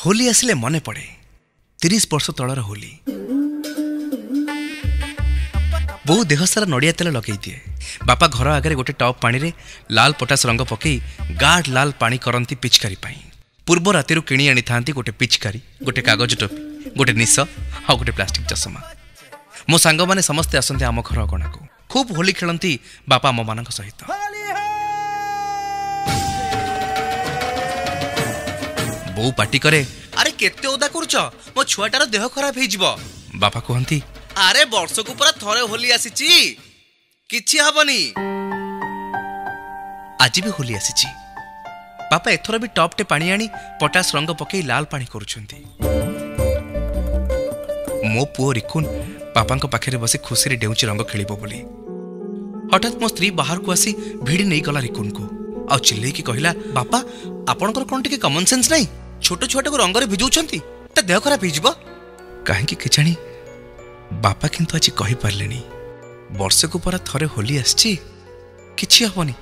होली आसिले मने पड़े 30 वर्ष तलर होली। बहु देह सारा नड़िया तेल लगे दिए। बापा घर आगे गोटे टप पानी रे लाल पटास रंग पकई गाढ़ लाल पानी करती पिचकारी पाई। पूर्व राति किणी आनी था गोटे पिचकारी, गोटे कागज टोपी, गोटे निश आ गोटे प्लास्टिक चषमा। मो सांग माने समस्ते आसते आम घर अगणा को खूब होली खेलती बापा आम मान सहित। बो पाटी करे, अरे केते ओदा करुच, मो छुआटार देह खराब हो। बापा कहती, अरे वर्ष को पूरा थरे होली आसीची, किछि हबनी। आज भी होली आसीची। बापा एथर भी टपटे पानी आनी पटास रंग पकई लाल पानी करुछंती। मो पुओ रिकुन बापा पाखे बसी खुशी रे डेउची रंग खेलिबो बोली। हठात मो स्त्री बाहर को आसी भिड़ी नहीं गला रिकुन को आ चिल्लै की कहिला, बापा आपणकर कोन टिके कॉमन सेंस नहीं, छोट छोट को रंग रे भिजौछंती त देह खराब हिजबो। काहेकि के जानी बापा किंतु आज कहि पारलेनी, वर्ष को पूरा थरे होली आछी, किछि हबनी।